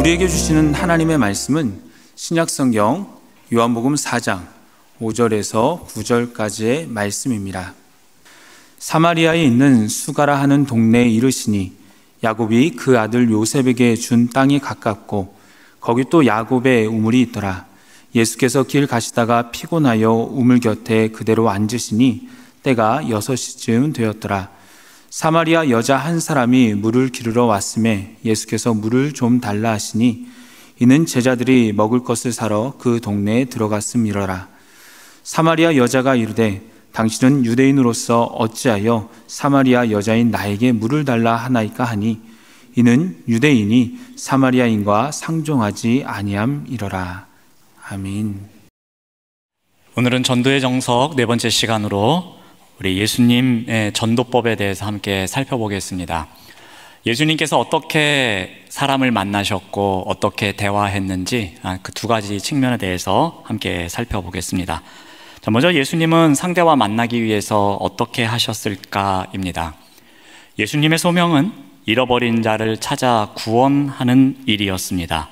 우리에게 주시는 하나님의 말씀은 신약성경 요한복음 4장 5절에서 9절까지의 말씀입니다. 사마리아에 있는 수가라 하는 동네에 이르시니 야곱이 그 아들 요셉에게 준 땅이 가깝고 거기 또 야곱의 우물이 있더라. 예수께서 길 가시다가 피곤하여 우물 곁에 그대로 앉으시니 때가 6시쯤 되었더라. 사마리아 여자 한 사람이 물을 기르러 왔음에 예수께서 물을 좀 달라 하시니 이는 제자들이 먹을 것을 사러 그 동네에 들어갔음이러라. 사마리아 여자가 이르되 당신은 유대인으로서 어찌하여 사마리아 여자인 나에게 물을 달라 하나이까 하니 이는 유대인이 사마리아인과 상종하지 아니함이러라. 아멘. 오늘은 전도의 정석 네 번째 시간으로 우리 예수님의 전도법에 대해서 함께 살펴보겠습니다. 예수님께서 어떻게 사람을 만나셨고 어떻게 대화했는지 그 두 가지 측면에 대해서 함께 살펴보겠습니다. 자, 먼저 예수님은 상대와 만나기 위해서 어떻게 하셨을까입니다. 예수님의 소명은 잃어버린 자를 찾아 구원하는 일이었습니다.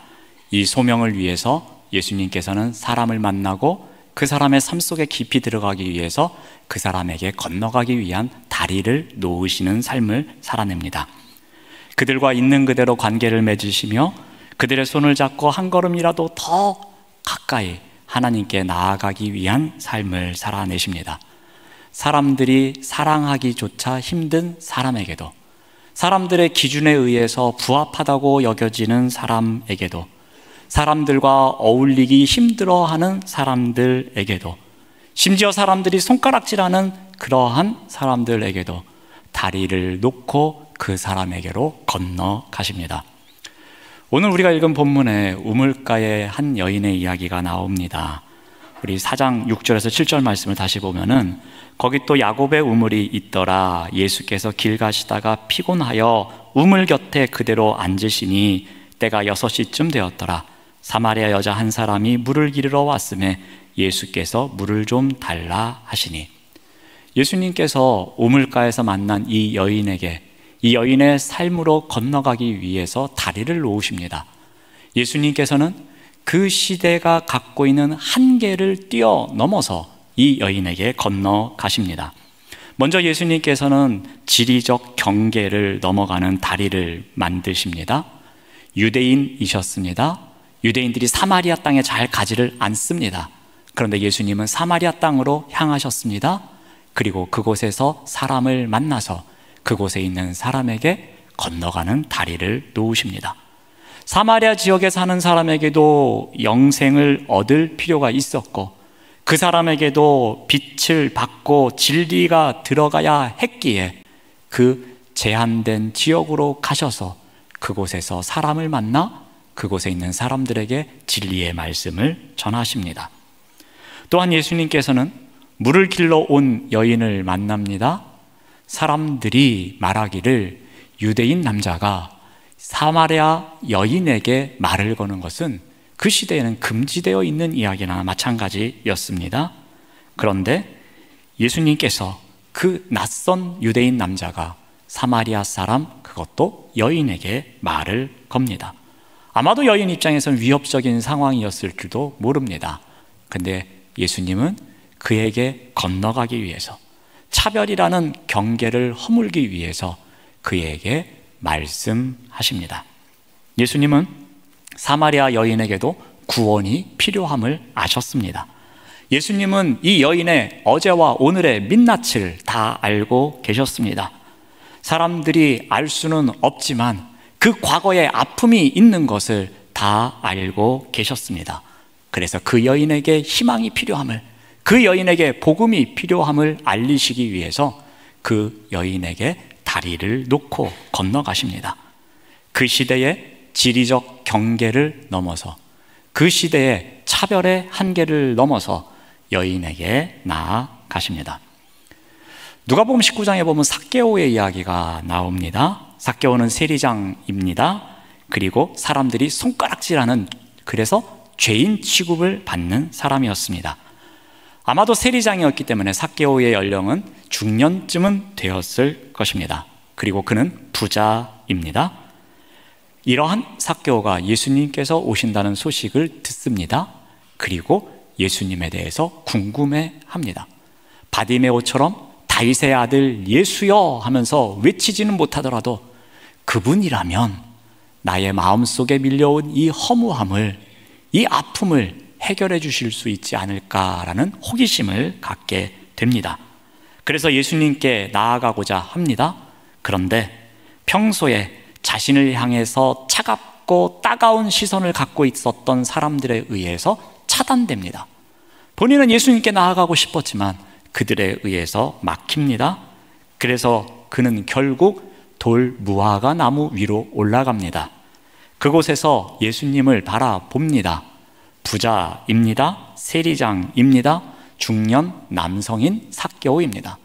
이 소명을 위해서 예수님께서는 사람을 만나고 그 사람의 삶 속에 깊이 들어가기 위해서 그 사람에게 건너가기 위한 다리를 놓으시는 삶을 살아냅니다. 그들과 있는 그대로 관계를 맺으시며 그들의 손을 잡고 한 걸음이라도 더 가까이 하나님께 나아가기 위한 삶을 살아내십니다. 사람들이 사랑하기조차 힘든 사람에게도, 사람들의 기준에 의해서 부합하다고 여겨지는 사람에게도, 사람들과 어울리기 힘들어하는 사람들에게도, 심지어 사람들이 손가락질하는 그러한 사람들에게도 다리를 놓고 그 사람에게로 건너가십니다. 오늘 우리가 읽은 본문에 우물가의 한 여인의 이야기가 나옵니다. 우리 4장 6절에서 7절 말씀을 다시 보면은 거기 또 야곱의 우물이 있더라. 예수께서 길 가시다가 피곤하여 우물 곁에 그대로 앉으시니 때가 6시쯤 되었더라. 사마리아 여자 한 사람이 물을 기르러 왔음에 예수께서 물을 좀 달라 하시니, 예수님께서 우물가에서 만난 이 여인에게 이 여인의 삶으로 건너가기 위해서 다리를 놓으십니다. 예수님께서는 그 시대가 갖고 있는 한계를 뛰어넘어서 이 여인에게 건너가십니다. 먼저 예수님께서는 지리적 경계를 넘어가는 다리를 만드십니다. 유대인이셨습니다. 유대인들이 사마리아 땅에 잘 가지를 않습니다. 그런데 예수님은 사마리아 땅으로 향하셨습니다. 그리고 그곳에서 사람을 만나서 그곳에 있는 사람에게 건너가는 다리를 놓으십니다. 사마리아 지역에 사는 사람에게도 영생을 얻을 필요가 있었고 그 사람에게도 빛을 받고 진리가 들어가야 했기에 그 제한된 지역으로 가셔서 그곳에서 사람을 만나 그곳에 있는 사람들에게 진리의 말씀을 전하십니다. 또한 예수님께서는 물을 길러 온 여인을 만납니다. 사람들이 말하기를 유대인 남자가 사마리아 여인에게 말을 거는 것은 그 시대에는 금지되어 있는 이야기나 마찬가지였습니다. 그런데 예수님께서 그 낯선 유대인 남자가 사마리아 사람, 그것도 여인에게 말을 겁니다. 아마도 여인 입장에서는 위협적인 상황이었을지도 모릅니다. 근데 예수님은 그에게 건너가기 위해서, 차별이라는 경계를 허물기 위해서 그에게 말씀하십니다. 예수님은 사마리아 여인에게도 구원이 필요함을 아셨습니다. 예수님은 이 여인의 어제와 오늘의 민낯을 다 알고 계셨습니다. 사람들이 알 수는 없지만 그 과거에 아픔이 있는 것을 다 알고 계셨습니다. 그래서 그 여인에게 희망이 필요함을, 그 여인에게 복음이 필요함을 알리시기 위해서 그 여인에게 다리를 놓고 건너가십니다. 그 시대의 지리적 경계를 넘어서, 그 시대의 차별의 한계를 넘어서 여인에게 나아가십니다. 누가복음 19장에 보면 삭개오의 이야기가 나옵니다. 삭개오는 세리장입니다. 그리고 사람들이 손가락질하는, 그래서 죄인 취급을 받는 사람이었습니다. 아마도 세리장이었기 때문에 삭개오의 연령은 중년쯤은 되었을 것입니다. 그리고 그는 부자입니다. 이러한 삭개오가 예수님께서 오신다는 소식을 듣습니다. 그리고 예수님에 대해서 궁금해합니다. 바디메오처럼 다윗의 아들 예수여 하면서 외치지는 못하더라도 그분이라면 나의 마음속에 밀려온 이 허무함을, 이 아픔을 해결해 주실 수 있지 않을까라는 호기심을 갖게 됩니다. 그래서 예수님께 나아가고자 합니다. 그런데 평소에 자신을 향해서 차갑고 따가운 시선을 갖고 있었던 사람들에 의해서 차단됩니다. 본인은 예수님께 나아가고 싶었지만 그들에 의해서 막힙니다. 그래서 그는 결국 돌 무화과 나무 위로 올라갑니다. 그곳에서 예수님을 바라봅니다. 부자입니다. 세리장입니다. 중년 남성인 삭개오입니다.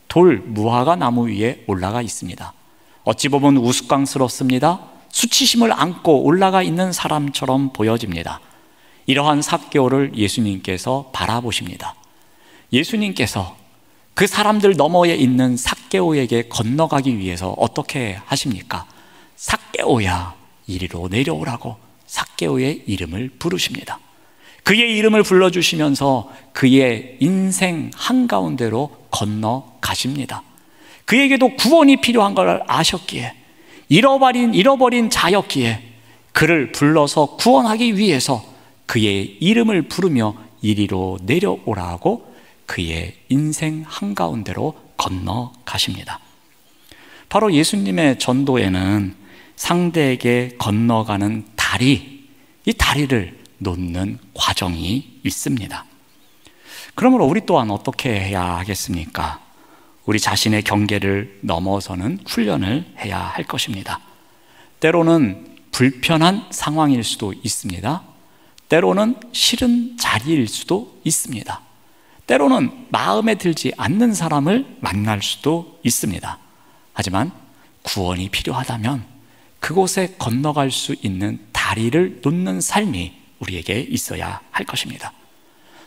돌 무화과 나무 위에 올라가 있습니다. 어찌 보면 우스꽝스럽습니다. 수치심을 안고 올라가 있는 사람처럼 보여집니다. 이러한 삭개오를 예수님께서 바라보십니다. 예수님께서 그 사람들 너머에 있는 삭개오에게 건너가기 위해서 어떻게 하십니까? 삭개오야, 이리로 내려오라고 삭개오의 이름을 부르십니다. 그의 이름을 불러주시면서 그의 인생 한가운데로 건너가십니다. 그에게도 구원이 필요한 걸 아셨기에, 잃어버린 자였기에 그를 불러서 구원하기 위해서 그의 이름을 부르며 이리로 내려오라고 그의 인생 한가운데로 건너가십니다. 바로 예수님의 전도에는 상대에게 건너가는 다리, 이 다리를 놓는 과정이 있습니다. 그러므로 우리 또한 어떻게 해야 하겠습니까? 우리 자신의 경계를 넘어서는 훈련을 해야 할 것입니다. 때로는 불편한 상황일 수도 있습니다. 때로는 싫은 자리일 수도 있습니다. 때로는 마음에 들지 않는 사람을 만날 수도 있습니다. 하지만 구원이 필요하다면 그곳에 건너갈 수 있는 다리를 놓는 삶이 우리에게 있어야 할 것입니다.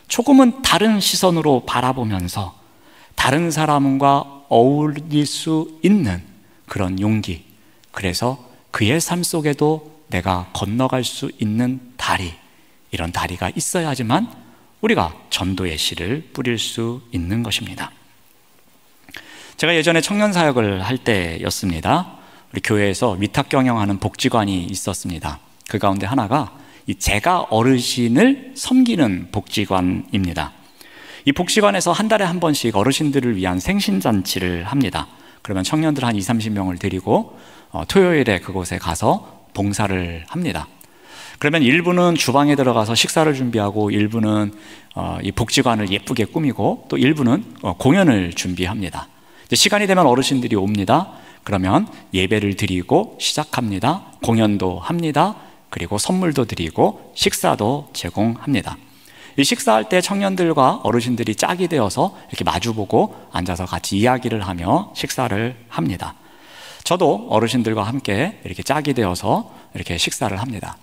조금은 다른 시선으로 바라보면서 다른 사람과 어울릴 수 있는 그런 용기, 그래서 그의 삶 속에도 내가 건너갈 수 있는 다리, 이런 다리가 있어야지만 우리가 전도의 씨를 뿌릴 수 있는 것입니다. 제가 예전에 청년 사역을 할 때였습니다. 우리 교회에서 위탁 경영하는 복지관이 있었습니다. 그 가운데 하나가 이 제가 어르신을 섬기는 복지관입니다. 이 복지관에서 한 달에 한 번씩 어르신들을 위한 생신잔치를 합니다. 그러면 청년들 한 20-30명을 데리고 토요일에 그곳에 가서 봉사를 합니다. 그러면 일부는 주방에 들어가서 식사를 준비하고, 일부는 이 복지관을 예쁘게 꾸미고, 또 일부는 공연을 준비합니다. 이제 시간이 되면 어르신들이 옵니다. 그러면 예배를 드리고 시작합니다. 공연도 합니다. 그리고 선물도 드리고 식사도 제공합니다. 이 식사할 때 청년들과 어르신들이 짝이 되어서 이렇게 마주보고 앉아서 같이 이야기를 하며 식사를 합니다. 저도 어르신들과 함께 이렇게 짝이 되어서 이렇게 식사를 합니다.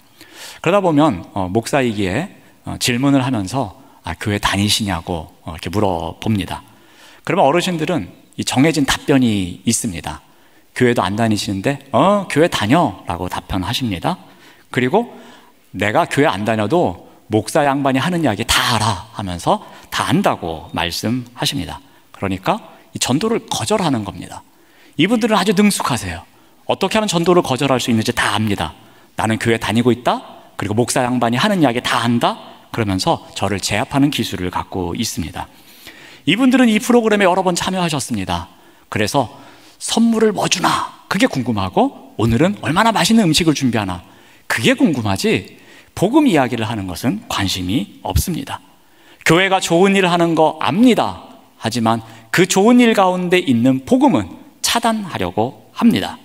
그러다 보면 목사이기에 질문을 하면서 교회 다니시냐고 이렇게 물어봅니다. 그러면 어르신들은 이 정해진 답변이 있습니다. 교회도 안 다니시는데 교회 다녀 라고 답변하십니다. 그리고 내가 교회 안 다녀도 목사 양반이 하는 이야기 다 알아 하면서 다 안다고 말씀하십니다. 그러니까 이 전도를 거절하는 겁니다. 이분들은 아주 능숙하세요. 어떻게 하면 전도를 거절할 수 있는지 다 압니다. 나는 교회 다니고 있다, 그리고 목사 양반이 하는 이야기 다 안다, 그러면서 저를 제압하는 기술을 갖고 있습니다. 이분들은 이 프로그램에 여러 번 참여하셨습니다. 그래서 선물을 뭐 주나 그게 궁금하고, 오늘은 얼마나 맛있는 음식을 준비하나 그게 궁금하지, 복음 이야기를 하는 것은 관심이 없습니다. 교회가 좋은 일을 하는 거 압니다. 하지만 그 좋은 일 가운데 있는 복음은 차단하려고 합니다.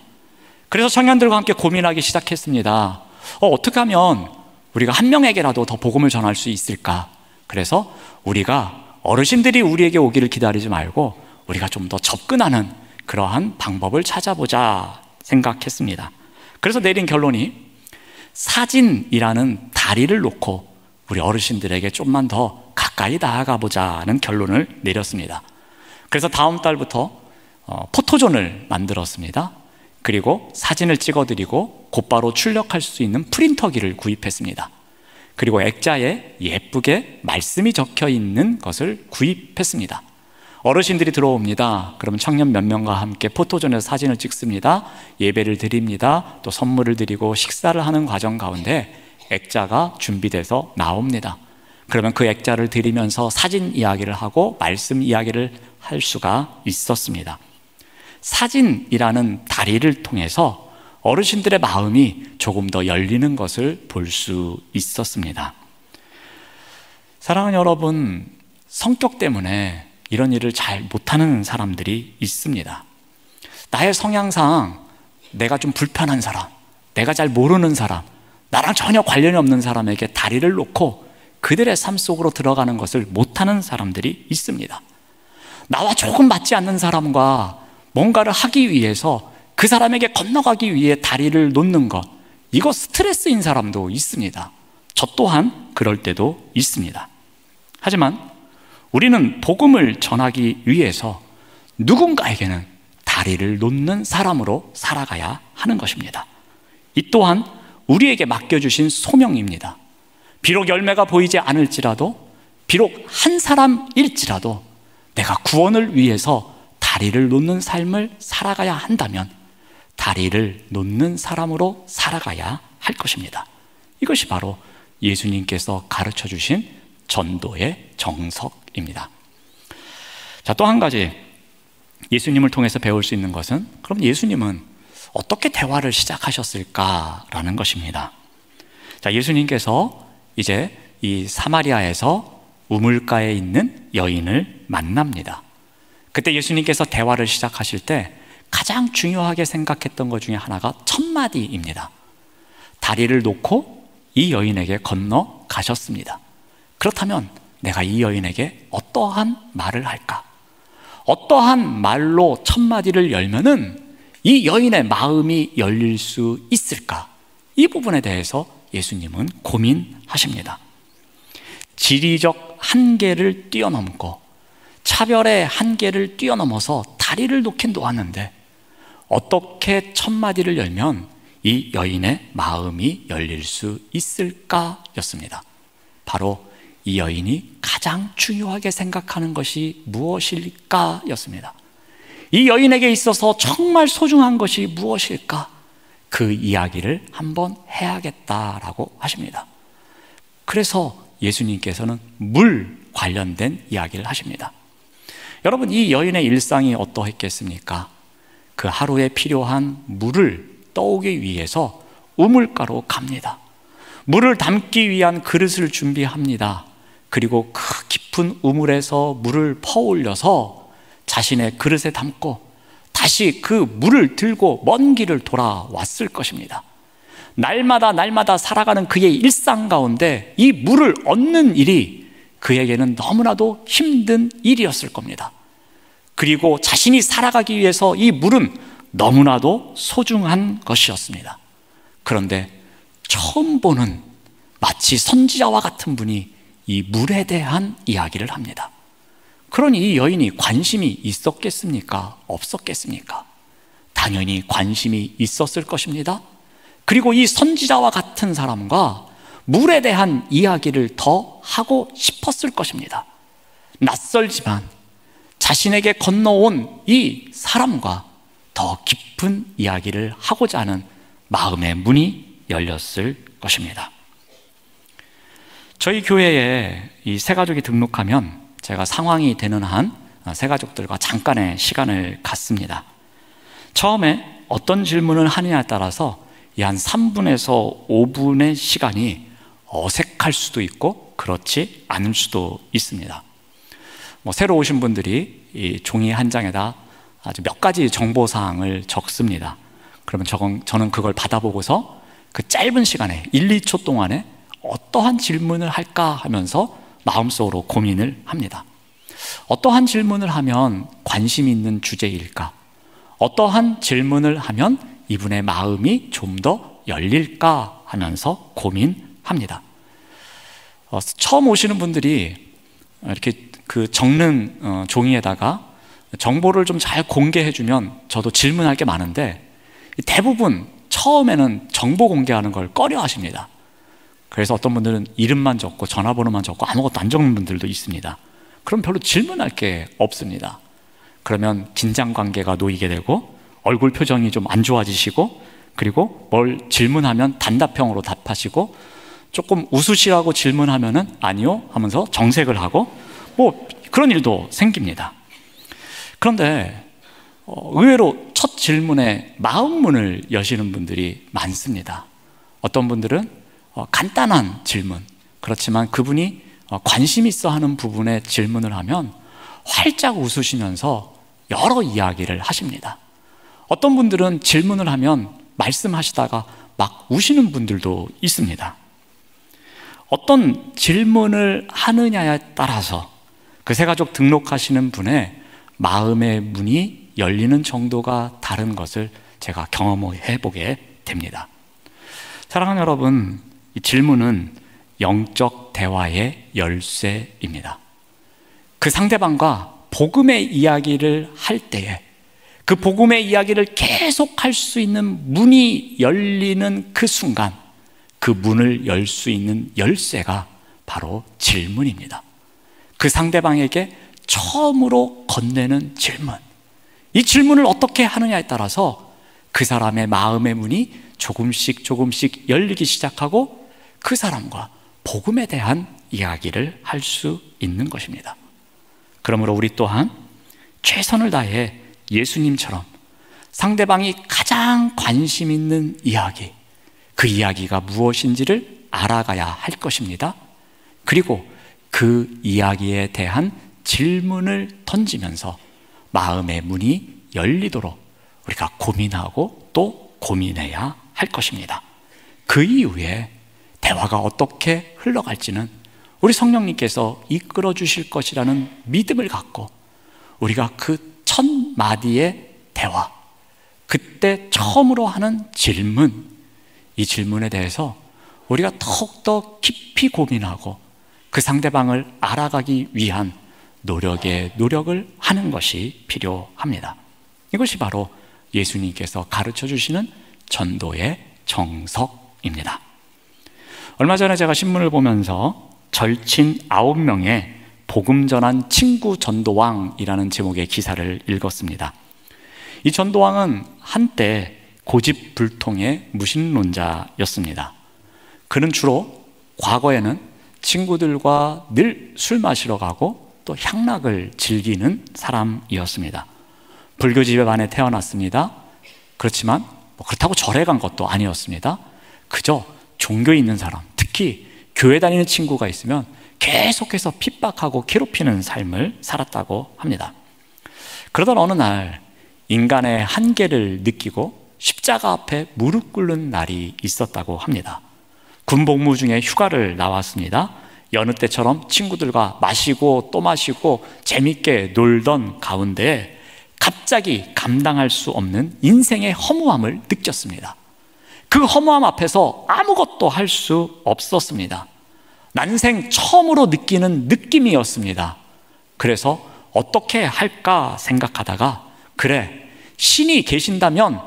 그래서 청년들과 함께 고민하기 시작했습니다. 어떻게 하면 우리가 한 명에게라도 더 복음을 전할 수 있을까? 그래서 우리가 어르신들이 우리에게 오기를 기다리지 말고 우리가 좀 더 접근하는 그러한 방법을 찾아보자 생각했습니다. 그래서 내린 결론이 사진이라는 다리를 놓고 우리 어르신들에게 좀만 더 가까이 나아가 보자는 결론을 내렸습니다. 그래서 다음 달부터 포토존을 만들었습니다. 그리고 사진을 찍어드리고 곧바로 출력할 수 있는 프린터기를 구입했습니다. 그리고 액자에 예쁘게 말씀이 적혀 있는 것을 구입했습니다. 어르신들이 들어옵니다. 그러면 청년 몇 명과 함께 포토존에서 사진을 찍습니다. 예배를 드립니다. 또 선물을 드리고 식사를 하는 과정 가운데 액자가 준비돼서 나옵니다. 그러면 그 액자를 드리면서 사진 이야기를 하고 말씀 이야기를 할 수가 있었습니다. 사진이라는 다리를 통해서 어르신들의 마음이 조금 더 열리는 것을 볼 수 있었습니다. 사랑하는 여러분, 성격 때문에 이런 일을 잘 못하는 사람들이 있습니다. 나의 성향상 내가 좀 불편한 사람, 내가 잘 모르는 사람, 나랑 전혀 관련이 없는 사람에게 다리를 놓고 그들의 삶 속으로 들어가는 것을 못하는 사람들이 있습니다. 나와 조금 맞지 않는 사람과 뭔가를 하기 위해서 그 사람에게 건너가기 위해 다리를 놓는 것, 이거 스트레스인 사람도 있습니다. 저 또한 그럴 때도 있습니다. 하지만 우리는 복음을 전하기 위해서 누군가에게는 다리를 놓는 사람으로 살아가야 하는 것입니다. 이 또한 우리에게 맡겨주신 소명입니다. 비록 열매가 보이지 않을지라도, 비록 한 사람일지라도 내가 구원을 위해서 다리를 놓는 삶을 살아가야 한다면 다리를 놓는 사람으로 살아가야 할 것입니다. 이것이 바로 예수님께서 가르쳐 주신 전도의 정석입니다. 자, 또 한 가지 예수님을 통해서 배울 수 있는 것은, 그럼 예수님은 어떻게 대화를 시작하셨을까라는 것입니다. 자, 예수님께서 이제 이 사마리아에서 우물가에 있는 여인을 만납니다. 그때 예수님께서 대화를 시작하실 때 가장 중요하게 생각했던 것 중에 하나가 첫 마디입니다. 다리를 놓고 이 여인에게 건너가셨습니다. 그렇다면 내가 이 여인에게 어떠한 말을 할까? 어떠한 말로 첫 마디를 열면은 이 여인의 마음이 열릴 수 있을까? 이 부분에 대해서 예수님은 고민하십니다. 지리적 한계를 뛰어넘고 차별의 한계를 뛰어넘어서 다리를 놓긴 놓았는데 어떻게 첫 마디를 열면 이 여인의 마음이 열릴 수 있을까? 였습니다. 바로 이 여인이 가장 중요하게 생각하는 것이 무엇일까? 였습니다. 이 여인에게 있어서 정말 소중한 것이 무엇일까? 그 이야기를 한번 해야겠다라고 하십니다. 그래서 예수님께서는 물 관련된 이야기를 하십니다. 여러분, 이 여인의 일상이 어떠했겠습니까? 그 하루에 필요한 물을 떠오기 위해서 우물가로 갑니다. 물을 담기 위한 그릇을 준비합니다. 그리고 그 깊은 우물에서 물을 퍼올려서 자신의 그릇에 담고 다시 그 물을 들고 먼 길을 돌아왔을 것입니다. 날마다 살아가는 그의 일상 가운데 이 물을 얻는 일이 그에게는 너무나도 힘든 일이었을 겁니다. 그리고 자신이 살아가기 위해서 이 물은 너무나도 소중한 것이었습니다. 그런데 처음 보는 마치 선지자와 같은 분이 이 물에 대한 이야기를 합니다. 그러니 이 여인이 관심이 있었겠습니까? 없었겠습니까? 당연히 관심이 있었을 것입니다. 그리고 이 선지자와 같은 사람과 물에 대한 이야기를 더 하고 싶었을 것입니다. 낯설지만 자신에게 건너온 이 사람과 더 깊은 이야기를 하고자 하는 마음의 문이 열렸을 것입니다. 저희 교회에 이 세 가족이 등록하면 제가 상황이 되는 한 세 가족들과 잠깐의 시간을 갖습니다. 처음에 어떤 질문을 하느냐에 따라서 이 한 3분에서 5분의 시간이 어색할 수도 있고 그렇지 않을 수도 있습니다. 새로 오신 분들이 이 종이 한 장에다 아주 몇 가지 정보사항을 적습니다. 그러면 저는 그걸 받아보고서 그 짧은 시간에 1, 2초 동안에 어떠한 질문을 할까 하면서 마음속으로 고민을 합니다. 어떠한 질문을 하면 관심 있는 주제일까? 어떠한 질문을 하면 이분의 마음이 좀 더 열릴까 하면서 고민합니다. 처음 오시는 분들이 이렇게 그 적는 종이에다가 정보를 좀 잘 공개해주면 저도 질문할 게 많은데 대부분 처음에는 정보 공개하는 걸 꺼려 하십니다. 그래서 어떤 분들은 이름만 적고 전화번호만 적고 아무것도 안 적는 분들도 있습니다. 그럼 별로 질문할 게 없습니다. 그러면 긴장 관계가 놓이게 되고 얼굴 표정이 좀 안 좋아지시고, 그리고 뭘 질문하면 단답형으로 답하시고, 조금 웃으시라고 질문하면은 아니요 하면서 정색을 하고, 뭐 그런 일도 생깁니다. 그런데 의외로 첫 질문에 마음문을 여시는 분들이 많습니다. 어떤 분들은 간단한 질문, 그렇지만 그분이 관심 있어 하는 부분에 질문을 하면 활짝 웃으시면서 여러 이야기를 하십니다. 어떤 분들은 질문을 하면 말씀하시다가 막 우시는 분들도 있습니다. 어떤 질문을 하느냐에 따라서 그 새가족 등록하시는 분의 마음의 문이 열리는 정도가 다른 것을 제가 경험해 보게 됩니다. 사랑하는 여러분, 이 질문은 영적 대화의 열쇠입니다. 그 상대방과 복음의 이야기를 할 때에 그 복음의 이야기를 계속 할 수 있는 문이 열리는 그 순간, 그 문을 열 수 있는 열쇠가 바로 질문입니다. 그 상대방에게 처음으로 건네는 질문, 이 질문을 어떻게 하느냐에 따라서 그 사람의 마음의 문이 조금씩 열리기 시작하고 그 사람과 복음에 대한 이야기를 할 수 있는 것입니다. 그러므로 우리 또한 최선을 다해 예수님처럼 상대방이 가장 관심 있는 이야기, 그 이야기가 무엇인지를 알아가야 할 것입니다. 그리고 그 이야기에 대한 질문을 던지면서 마음의 문이 열리도록 우리가 고민하고 또 고민해야 할 것입니다. 그 이후에 대화가 어떻게 흘러갈지는 우리 성령님께서 이끌어 주실 것이라는 믿음을 갖고 우리가 그 첫 마디의 대화, 그때 처음으로 하는 질문, 이 질문에 대해서 우리가 더욱더 깊이 고민하고 그 상대방을 알아가기 위한 노력을 하는 것이 필요합니다. 이것이 바로 예수님께서 가르쳐 주시는 전도의 정석입니다. 얼마 전에 제가 신문을 보면서 절친 9명의 복음 전한 친구 전도왕이라는 제목의 기사를 읽었습니다. 이 전도왕은 한때 고집불통의 무신론자였습니다. 그는 주로 과거에는 친구들과 늘 술 마시러 가고 또 향락을 즐기는 사람이었습니다. 불교 집안에 태어났습니다. 그렇지만 그렇다고 절에 간 것도 아니었습니다. 그저 종교에 있는 사람, 특히 교회 다니는 친구가 있으면 계속해서 핍박하고 괴롭히는 삶을 살았다고 합니다. 그러던 어느 날 인간의 한계를 느끼고 십자가 앞에 무릎 꿇는 날이 있었다고 합니다. 군 복무 중에 휴가를 나왔습니다. 여느 때처럼 친구들과 마시고 또 마시고 재밌게 놀던 가운데 갑자기 감당할 수 없는 인생의 허무함을 느꼈습니다. 그 허무함 앞에서 아무것도 할 수 없었습니다. 난생 처음으로 느끼는 느낌이었습니다. 그래서 어떻게 할까 생각하다가, 그래, 신이 계신다면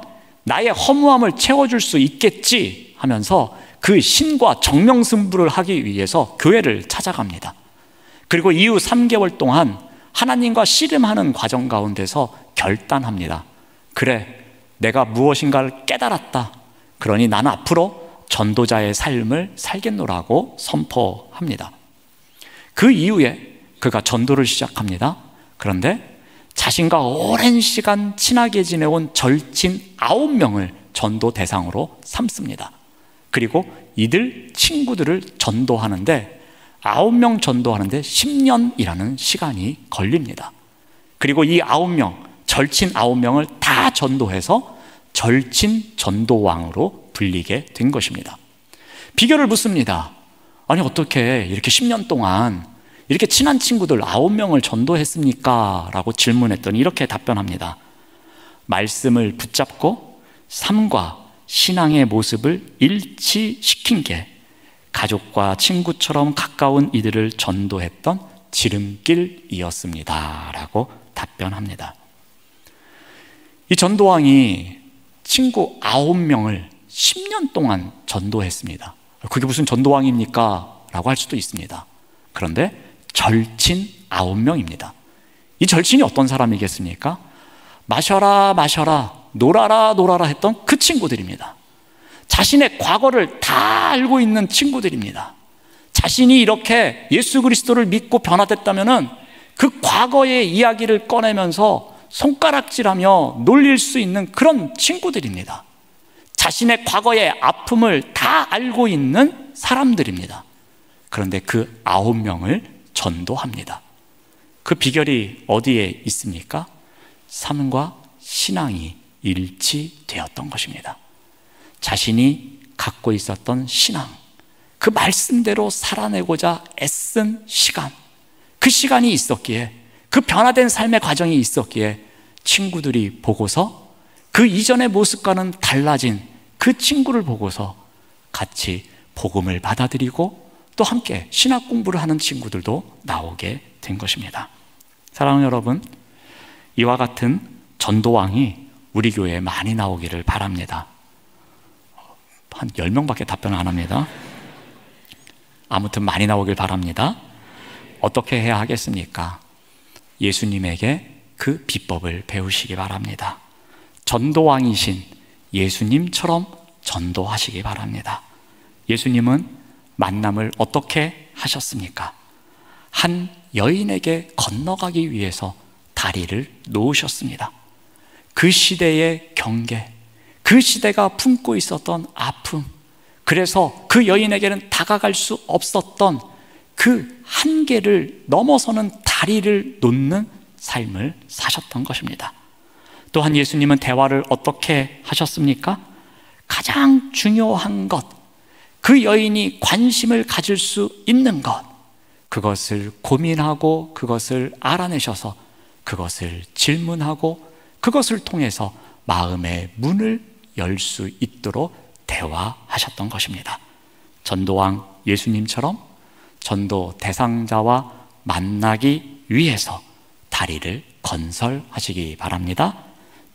나의 허무함을 채워줄 수 있겠지 하면서 그 신과 정명승부를 하기 위해서 교회를 찾아갑니다. 그리고 이후 3개월 동안 하나님과 씨름하는 과정 가운데서 결단합니다. 그래, 내가 무엇인가를 깨달았다. 그러니 나는 앞으로 전도자의 삶을 살겠노라고 선포합니다. 그 이후에 그가 전도를 시작합니다. 그런데 자신과 오랜 시간 친하게 지내온 절친 9명을 전도 대상으로 삼습니다. 그리고 이들 친구들을 전도하는데 9명 전도하는데 10년이라는 시간이 걸립니다. 그리고 이 9명, 절친 9명을 다 전도해서 절친 전도왕으로 불리게 된 것입니다. 비결을 묻습니다. 아니, 어떻게 이렇게 10년 동안 이렇게 친한 친구들 9명을 전도했습니까? 라고 질문했더니 이렇게 답변합니다. 말씀을 붙잡고 삶과 신앙의 모습을 일치시킨 게 가족과 친구처럼 가까운 이들을 전도했던 지름길이었습니다. 라고 답변합니다. 이 전도왕이 친구 9명을 10년 동안 전도했습니다. 그게 무슨 전도왕입니까? 라고 할 수도 있습니다. 그런데 절친 9명입니다. 이 절친이 어떤 사람이겠습니까? 마셔라 마셔라, 놀아라 놀아라 했던 그 친구들입니다. 자신의 과거를 다 알고 있는 친구들입니다. 자신이 이렇게 예수 그리스도를 믿고 변화됐다면은 그 과거의 이야기를 꺼내면서 손가락질하며 놀릴 수 있는 그런 친구들입니다. 자신의 과거의 아픔을 다 알고 있는 사람들입니다. 그런데 그 9명을 전도합니다. 그 비결이 어디에 있습니까? 삶과 신앙이 일치되었던 것입니다. 자신이 갖고 있었던 신앙, 그 말씀대로 살아내고자 애쓴 시간, 그 시간이 있었기에, 그 변화된 삶의 과정이 있었기에 친구들이 보고서 그 이전의 모습과는 달라진 그 친구를 보고서 같이 복음을 받아들이고 또 함께 신학 공부를 하는 친구들도 나오게 된 것입니다. 사랑하는 여러분, 이와 같은 전도왕이 우리 교회에 많이 나오기를 바랍니다. 한 10명밖에 답변을 안 합니다. 아무튼 많이 나오길 바랍니다. 어떻게 해야 하겠습니까? 예수님에게 그 비법을 배우시기 바랍니다. 전도왕이신 예수님처럼 전도하시기 바랍니다. 예수님은 만남을 어떻게 하셨습니까? 한 여인에게 건너가기 위해서 다리를 놓으셨습니다. 그 시대의 경계, 그 시대가 품고 있었던 아픔, 그래서 그 여인에게는 다가갈 수 없었던 그 한계를 넘어서는 다리를 놓는 삶을 사셨던 것입니다. 또한 예수님은 대화를 어떻게 하셨습니까? 가장 중요한 것, 그 여인이 관심을 가질 수 있는 것, 그것을 고민하고 그것을 알아내셔서 그것을 질문하고 그것을 통해서 마음의 문을 열 수 있도록 대화하셨던 것입니다. 전도왕 예수님처럼 전도 대상자와 만나기 위해서 다리를 건설하시기 바랍니다.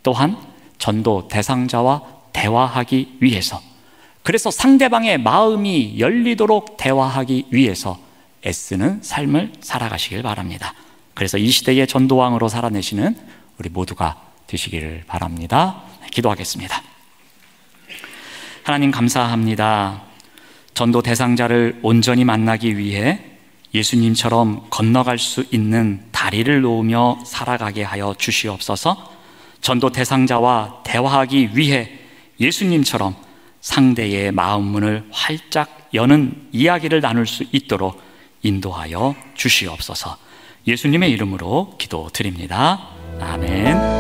또한 전도 대상자와 대화하기 위해서, 그래서 상대방의 마음이 열리도록 대화하기 위해서 애쓰는 삶을 살아가시길 바랍니다. 그래서 이 시대의 전도왕으로 살아내시는 우리 모두가 되시기를 바랍니다. 기도하겠습니다. 하나님 감사합니다. 전도 대상자를 온전히 만나기 위해 예수님처럼 건너갈 수 있는 다리를 놓으며 살아가게 하여 주시옵소서. 전도 대상자와 대화하기 위해 예수님처럼 상대의 마음 문을 활짝 여는 이야기를 나눌 수 있도록 인도하여 주시옵소서. 예수님의 이름으로 기도드립니다. 아멘.